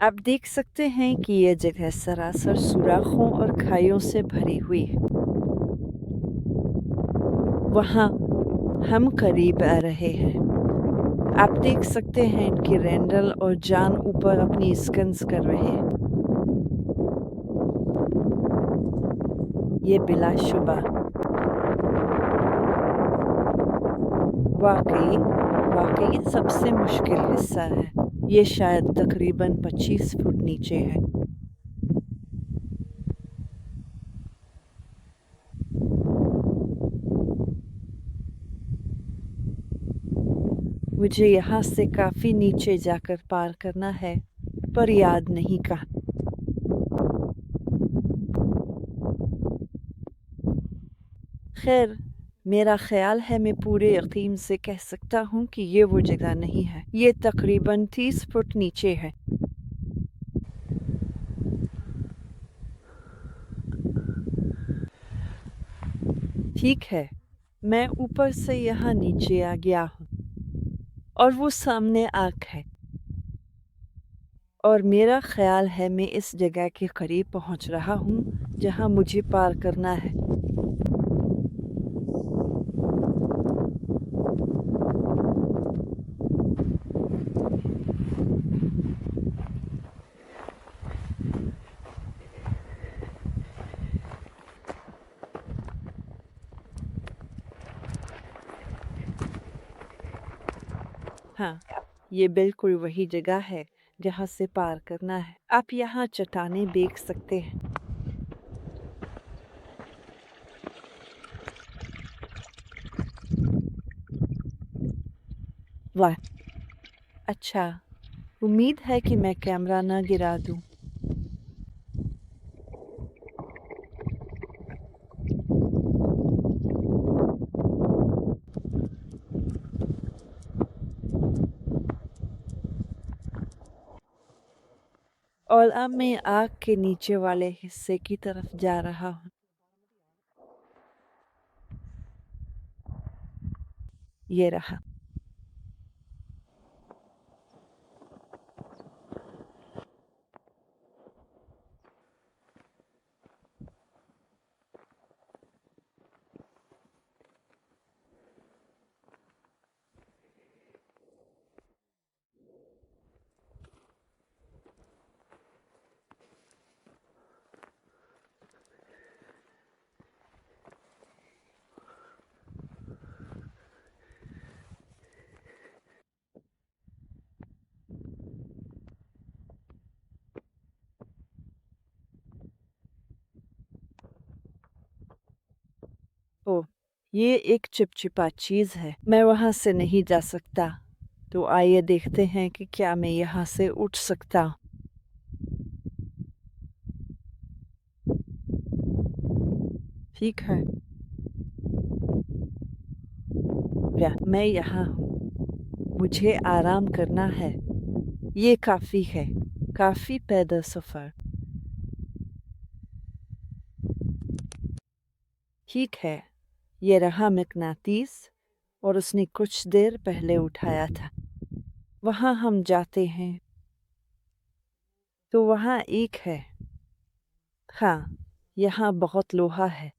आप देख सकते हैं कि ये जगह सरासर सुराखों और खाइयों से भरी हुई है। वहाँ हम करीब आ रहे हैं। आप देख सकते हैं कि रेंडल और जॉन ऊपर अपनी स्कन्स कर रहे हैं। ये बिलाशुबा वाकई वाकई सबसे मुश्किल हिस्सा है। ये शायद तकरीबन 25 फुट नीचे है। मुझे यहाँ से काफी नीचे जाकर पार करना है, पर याद नहीं कहाँ। खैर, मेरा ख्याल है मैं पूरे यकीन से कह सकता हूँ कि ये वो जगह नहीं है। ये तकरीबन 30 फुट नीचे है। ठीक है, मैं ऊपर से यहाँ नीचे आ गया हूँ और वो सामने आँख है और मेरा ख्याल है मैं इस जगह के करीब पहुँच रहा हूँ जहाँ मुझे पार करना है। हाँ, ये बिल्कुल वही जगह है जहाँ से पार करना है। आप यहाँ चट्टानें देख सकते हैं। वाह, अच्छा, उम्मीद है कि मैं कैमरा न गिरा दूँ। और अब मैं आग के नीचे वाले हिस्से की तरफ जा रहा हूँ। ये रहा। ओह, ये एक चिपचिपा चीज़ है। मैं वहाँ से नहीं जा सकता। तो आइए देखते हैं कि क्या मैं यहाँ से उठ सकता हूँ। ठीक है, मैं यहाँ हूँ। मुझे आराम करना है। ये काफ़ी है। काफ़ी पैदल सफ़र। ठीक है, ये रहा मकनातीस और उसने कुछ देर पहले उठाया था। वहाँ हम जाते हैं। तो वहाँ एक है। हाँ, यहाँ बहुत लोहा है।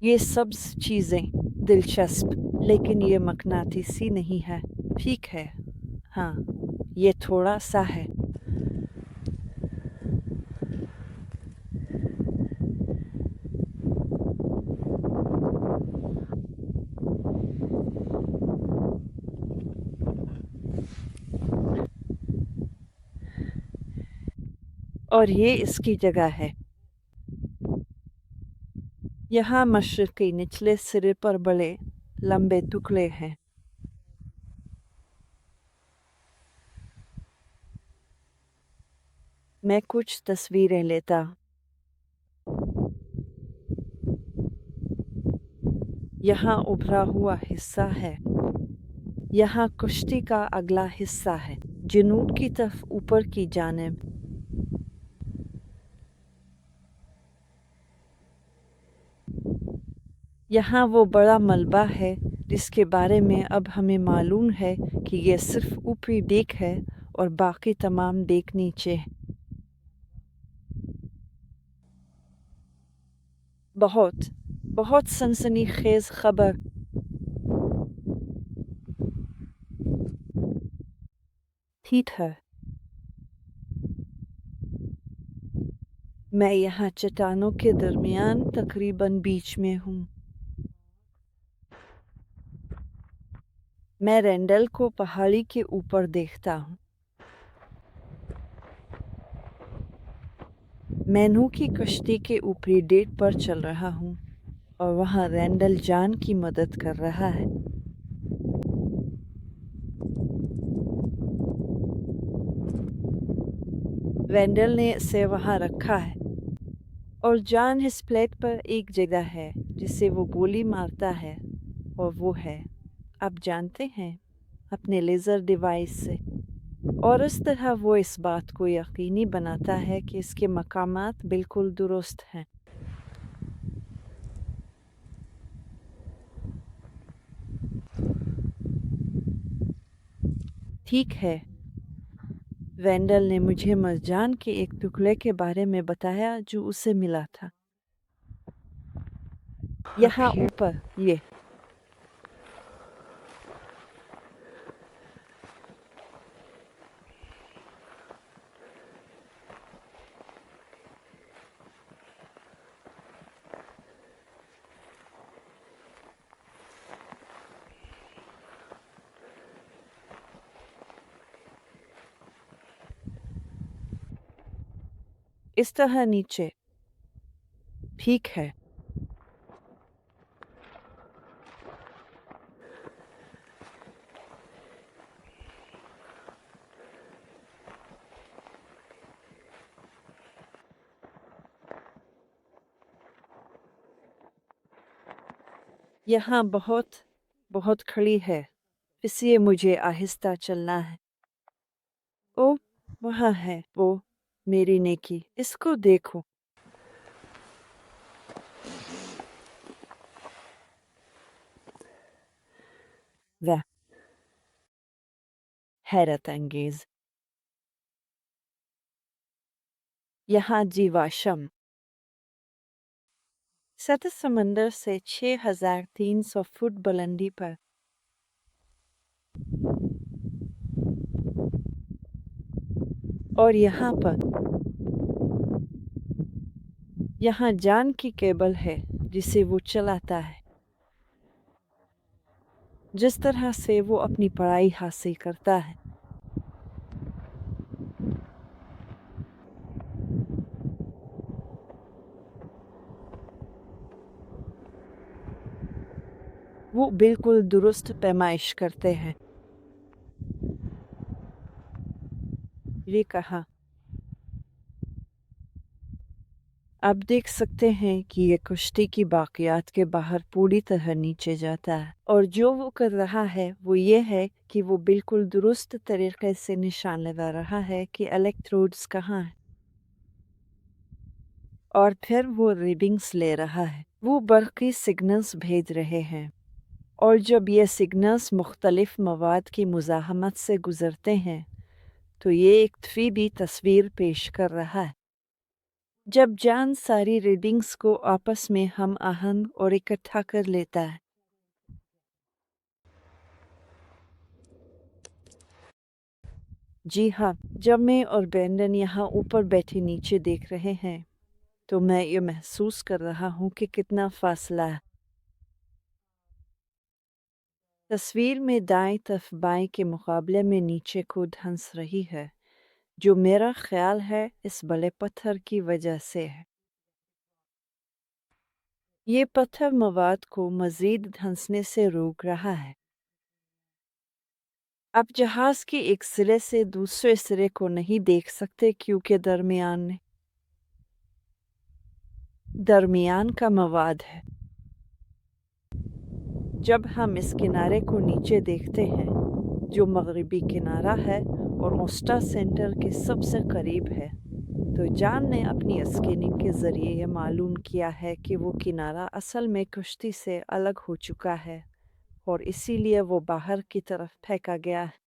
ये सब चीज़ें दिलचस्प, लेकिन ये मकनातीसी नहीं है। ठीक है, हाँ, ये थोड़ा सा है। और ये इसकी जगह है। यहाँ मशरक़ी निचले सिरे पर बड़े लंबे टुकड़े हैं। मैं कुछ तस्वीरें लेता। यहाँ उभरा हुआ हिस्सा है। यहाँ कश्ती का अगला हिस्सा है, जनूब की तरफ ऊपर की जानिब। यहाँ वो बड़ा मलबा है जिसके बारे में अब हमें मालूम है कि ये सिर्फ ऊपरी डेक है और बाकी तमाम डेक नीचे है। बहुत बहुत सनसनीखेज खबर। ठीक है, मैं यहाँ चट्टानों के दरमियान तकरीबन बीच में हूँ। मैं रेंडल को पहाड़ी के ऊपर देखता हूँ। मैनू की कश्ती के ऊपरी डेक पर चल रहा हूँ और वहाँ रेंडल जान की मदद कर रहा है। रेंडल ने इसे वहाँ रखा है और जान इस प्लेट पर एक जगह है जिसे वो गोली मारता है, और वो है, आप जानते हैं, अपने लेज़र डिवाइस से। और इस तरह वो इस बात को यकीनी बनाता है कि इसके मकामात बिल्कुल दुरुस्त हैं। ठीक है, वेंडल ने मुझे मरजान के एक टुकड़े के बारे में बताया जो उसे मिला था। यहाँ ऊपर ये। इस तरह नीचे। ठीक है। यहाँ बहुत बहुत खड़ी है, इसलिए मुझे आहिस्ता चलना है। ओ, वहाँ है वो, मेरी नेकी, इसको देखो। वह हैरत अंगेज। यहाँ जीवाश्म सतह समंदर से 6300 फुट बुलंदी पर। और यहाँ पर, यहाँ जान की केबल है जिसे वो चलाता है। जिस तरह से वो अपनी पढ़ाई हासिल करता है। वो बिल्कुल दुरुस्त पैमाइश करते हैं। ये कहा। आप देख सकते हैं कि ये कश्ती की बाकियात के बाहर पूरी तरह नीचे जाता है, और जो वो कर रहा है वो ये है कि वो बिल्कुल दुरुस्त तरीके से निशान लगा रहा है कि इलेक्ट्रोड्स कहाँ हैं, और फिर वो रीडिंग्स ले रहा है। वो बरक़ी सिग्नल्स भेज रहे हैं, और जब ये सिग्नल्स मुख्तलिफ मवाद की मुज़ाहमत से गुज़रते हैं तो ये एक 3D तस्वीर पेश कर रहा है। जब जान सारी रीडिंग्स को आपस में हम आहंग और इकट्ठा कर लेता है। जी हाँ, जब मैं और ब्रेंडन यहाँ ऊपर बैठे नीचे देख रहे हैं तो मैं ये महसूस कर रहा हूँ कि कितना फासला है। तस्वीर में दाएं तरफ बाएं के मुकाबले में नीचे को धंस रही है, जो मेरा ख्याल है इस बड़े पत्थर की वजह से है। ये पत्थर मवाद को मज़ीद धंसने से रोक रहा है। आप जहाज के एक सिरे से दूसरे सिरे को नहीं देख सकते क्योंकि दरमियान का मवाद है। जब हम इस किनारे को नीचे देखते हैं जो मगरिबी किनारा है और ओस्टा सेंटर के सबसे करीब है, तो जॉन ने अपनी स्कैनिंग के ज़रिए ये मालूम किया है कि वो किनारा असल में कश्ती से अलग हो चुका है और इसीलिए वो बाहर की तरफ फेंका गया है।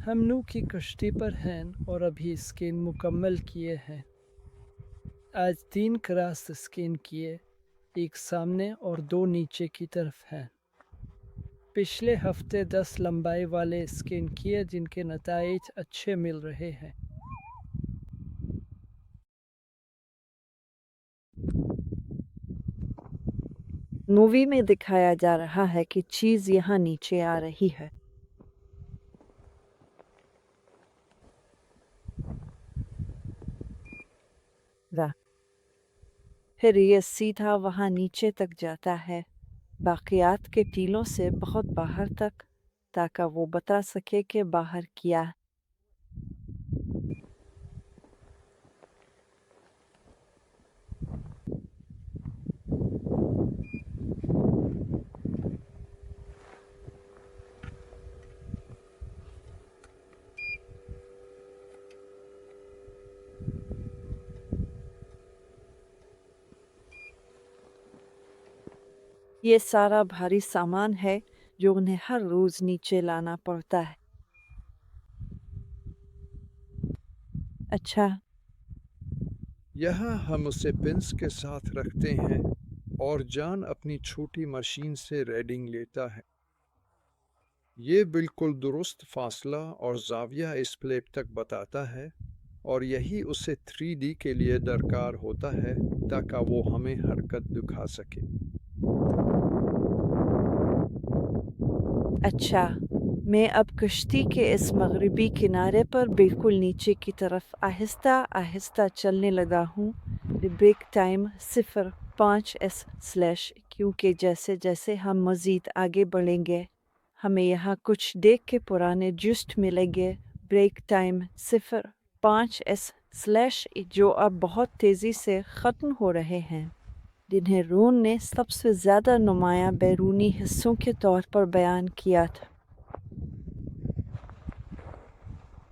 हम नू की कश्ती पर हैं और अभी स्कैन मुकम्मल किए हैं। आज 3 क्रॉस स्कैन किए, एक सामने और 2 नीचे की तरफ हैं। पिछले हफ्ते 10 लंबाई वाले स्कैन किए जिनके नताइज अच्छे मिल रहे हैं। मूवी में दिखाया जा रहा है कि चीज़ यहाँ नीचे आ रही है। फिर ये सीधा वहाँ नीचे तक जाता है, बाकियात के टीलों से बहुत बाहर तक, ताकि वो बता सके कि बाहर क्या है। ये सारा भारी सामान है जो उन्हें हर रोज़ नीचे लाना पड़ता है। अच्छा, यहाँ हम उसे पिंस के साथ रखते हैं और जॉन अपनी छोटी मशीन से रीडिंग लेता है। ये बिल्कुल दुरुस्त फासला और जाविया इस प्लेट तक बताता है और यही उसे 3D के लिए दरकार होता है ताकि वो हमें हरकत दिखा सके। अच्छा, मैं अब कश्ती के इस मगरिबी किनारे पर बिल्कुल नीचे की तरफ आहिस्ता आहिस्ता चलने लगा हूँ। ब्रेक टाइम 05S/ क्योंकि जैसे जैसे हम मज़ीद आगे बढ़ेंगे हमें यहाँ कुछ देख के पुराने जुस्ट मिलेंगे। ब्रेक टाइम 05S/ जो अब बहुत तेज़ी से ख़त्म हो रहे हैं, जिन्हें रोन ने सबसे ज़्यादा नुमायाँ बैरूनी हिस्सों के तौर पर बयान किया था।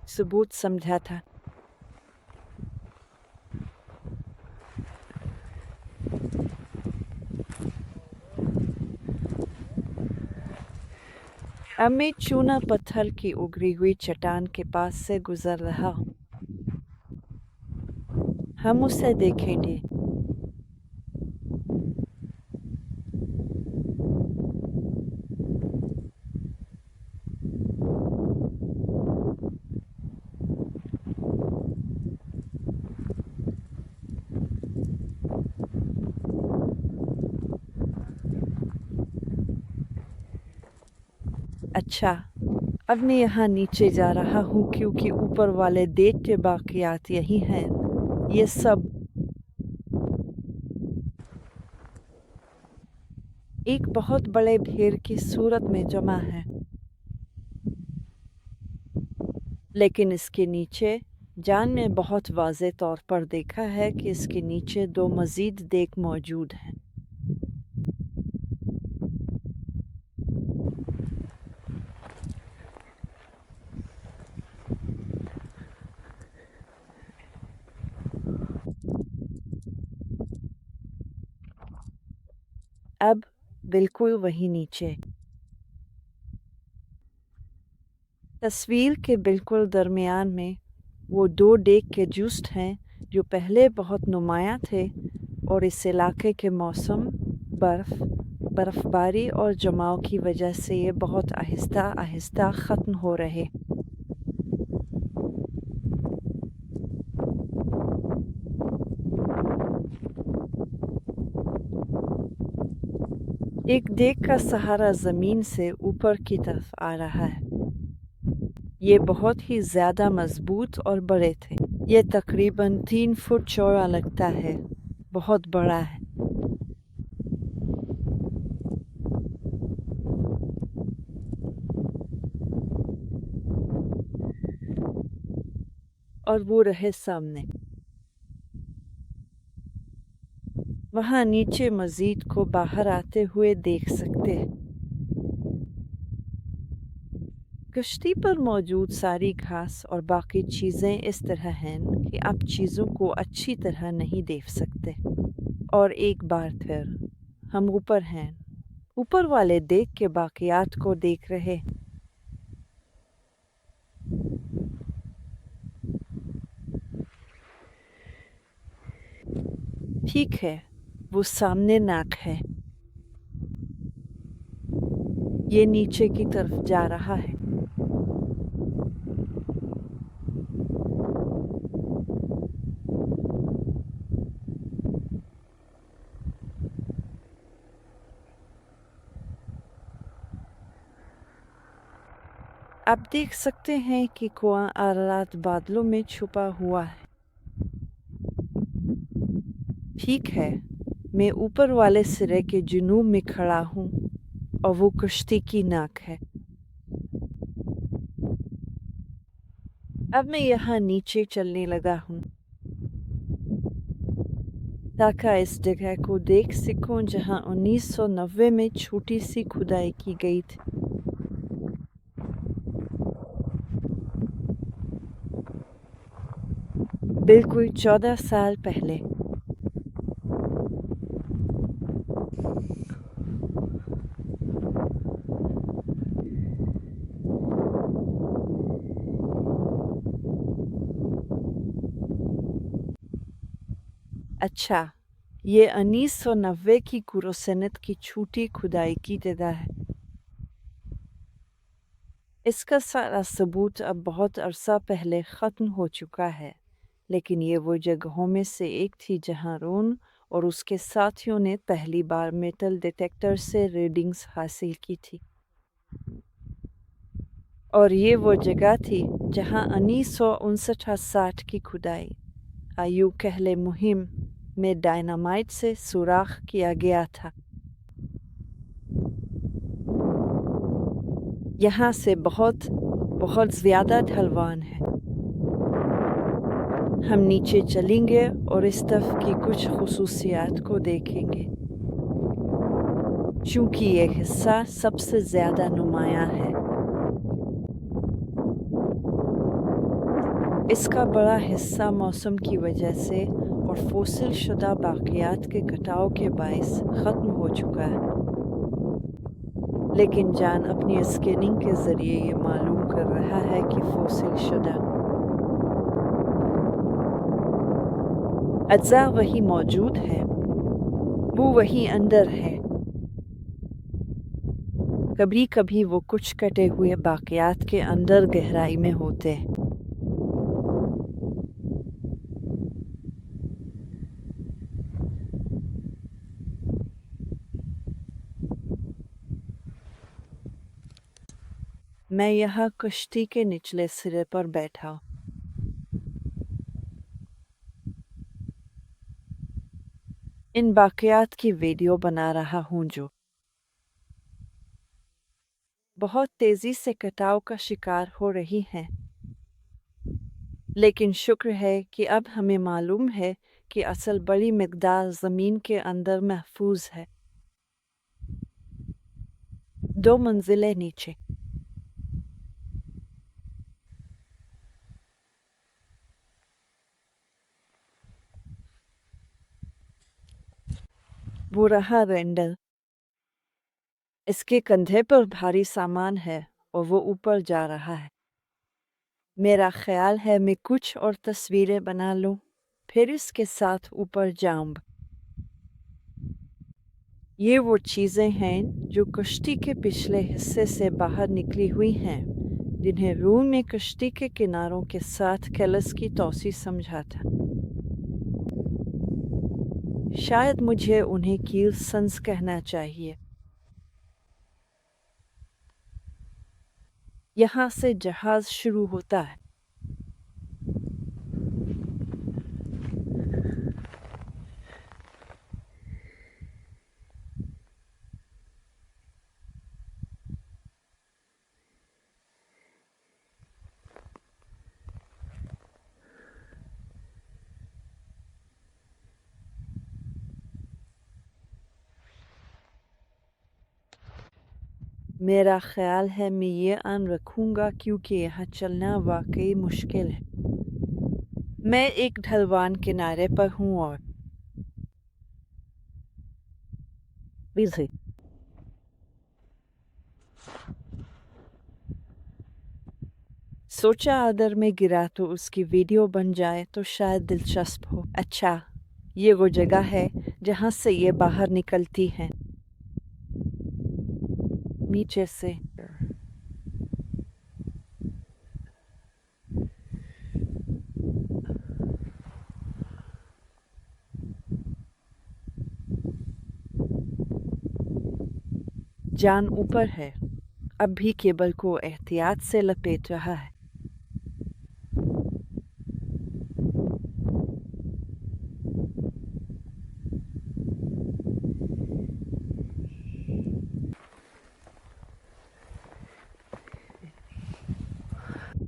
सबूत समझा था। अब मैं चूना पत्थर की उगरी हुई चट्टान के पास से गुजर रहा हूँ। हम उसे देखेंगे। अच्छा, अब मैं यहाँ नीचे जा रहा हूँ क्योंकि ऊपर वाले देश के बाकियात यही हैं। ये सब एक बहुत बड़े ढेर की सूरत में जमा है, लेकिन इसके नीचे जान ने बहुत वाज़े तौर पर देखा है कि इसके नीचे 2 मज़ीद देख मौजूद हैं। अब बिल्कुल वही नीचे तस्वीर के बिल्कुल दरमियान में वो 2 डेक के जुस्ट हैं जो पहले बहुत नुमायाँ थे और इस इलाके के मौसम, बर्फ़बारी और जमाव की वजह से ये बहुत आहिस्ता आहिस्ता ख़त्म हो रहे। एक डेक का सहारा ज़मीन से ऊपर की तरफ आ रहा है। ये बहुत ही ज़्यादा मज़बूत और बड़े थे। ये तकरीबन 3 फुट चौड़ा लगता है, बहुत बड़ा है। और वो रहे सामने। वहाँ नीचे मस्जिद को बाहर आते हुए देख सकते हैं। कश्ती पर मौजूद सारी घास और बाकी चीज़ें इस तरह हैं कि आप चीज़ों को अच्छी तरह नहीं देख सकते। और एक बार फिर हम ऊपर हैं, ऊपर वाले देख के बाकियात को देख रहे। ठीक है, वो सामने नाक है, ये नीचे की तरफ जा रहा है। आप देख सकते हैं कि कुआं आरात बादलों में छुपा हुआ है। ठीक है, मैं ऊपर वाले सिरे के जुनूब में खड़ा हूँ और वो कश्ती की नाक है। अब मैं यहाँ नीचे चलने लगा हूँ ताकि इस जगह को देख सकूं जहाँ 1990 में छोटी सी खुदाई की गई थी। बिल्कुल 14 साल पहले। अच्छा, ये 1990 की कुरोसेनत की छोटी खुदाई की जगह है। इसका सारा सबूत अब बहुत अरसा पहले ख़त्म हो चुका है, लेकिन ये वो जगहों में से एक थी जहाँ रोन और उसके साथियों ने पहली बार मेटल डिटेक्टर से रीडिंग्स हासिल की थी। और ये वो जगह थी जहाँ 1959-60 की खुदाई, आयु कहले मुहिम में डायनामाइट से सुराख किया गया था। यहाँ से बहुत ज़्यादा ढलवान है। हम नीचे चलेंगे और इस तरफ की कुछ खुसूसियात को देखेंगे। चूँकि ये हिस्सा सबसे ज़्यादा नुमायाँ है, इसका बड़ा हिस्सा मौसम की वजह से और फोसिल शुदा बाक़ियात के कटाव के बायस ख़त्म हो चुका है। लेकिन जान अपनी स्कैनिंग के ज़रिए ये मालूम कर रहा है कि फोसिल शुदा अज्जा वही मौजूद है, वो वही अंदर है। कभी कभी वो कुछ कटे हुए बाक़ियात के अंदर गहराई में होते हैं। मैं यहाँ कश्ती के निचले सिरे पर बैठा हूँ। इन बाक़ियात की वीडियो बना रहा हूँ जो बहुत तेज़ी से कटाव का शिकार हो रही हैं। लेकिन शुक्र है कि अब हमें मालूम है कि असल बड़ी मिक़दार ज़मीन के अंदर महफूज है। 2 मंजिलें नीचे। वो रहा रेंडल। इसके कंधे पर भारी सामान है और वो ऊपर जा रहा है। मेरा ख्याल है मैं कुछ और तस्वीरें बना लूं, फिर इसके साथ ऊपर जाऊंगा। ये वो चीज़ें हैं जो कश्ती के पिछले हिस्से से बाहर निकली हुई हैं, जिन्हें रूम में कश्ती के किनारों के साथ कैलस की तौसी समझा था। शायद मुझे उन्हें कील सन्स कहना चाहिए। यहाँ से जहाज़ शुरू होता है। मेरा ख्याल है मैं ये आन रखूंगा क्योंकि यहाँ चलना वाकई मुश्किल है। मैं एक ढलवान किनारे पर हूँ और बिजी सोचा अगर मैं गिरा तो उसकी वीडियो बन जाए तो शायद दिलचस्प हो। अच्छा, ये वो जगह है जहाँ से ये बाहर निकलती हैं, नीचे से। जान ऊपर है, अब भी केबल को एहतियात से लपेट रहा है।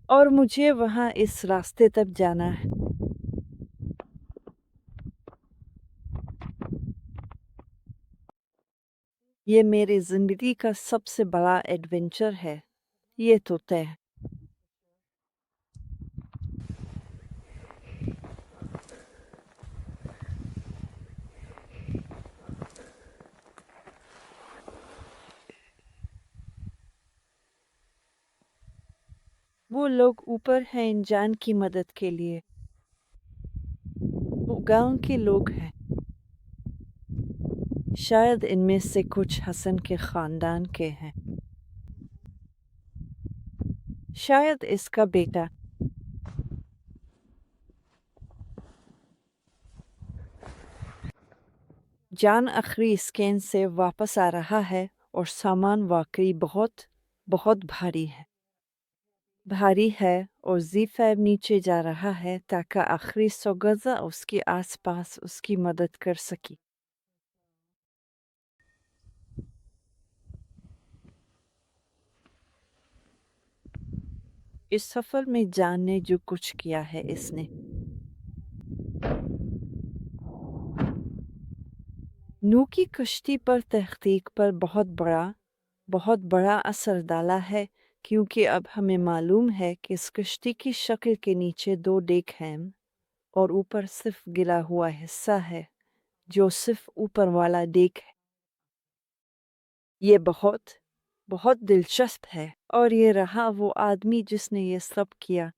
और मुझे वहाँ इस रास्ते तक जाना है। ये मेरी जिंदगी का सबसे बड़ा एडवेंचर है, ये तो तय है। वो लोग ऊपर हैं इंजान की मदद के लिए। वो गांव के लोग हैं, शायद इनमें से कुछ हसन के खानदान के हैं, शायद इसका बेटा। जान आखिरी स्कैन से वापस आ रहा है और सामान वाकई बहुत बहुत भारी है। भारी है और Z5 नीचे जा रहा है ताकि आखिरी 100 गज़ा उसके आसपास उसकी मदद कर सके। इस सफर में जान ने जो कुछ किया है इसने नू की कश्ती पर तहकीक पर बहुत बड़ा असर डाला है, क्योंकि अब हमें मालूम है कि इस कश्ती की शक्ल के नीचे 2 डेक हैं और ऊपर सिर्फ गिला हुआ हिस्सा है जो सिर्फ ऊपर वाला डेक है। ये बहुत दिलचस्प है और ये रहा वो आदमी जिसने ये सब किया।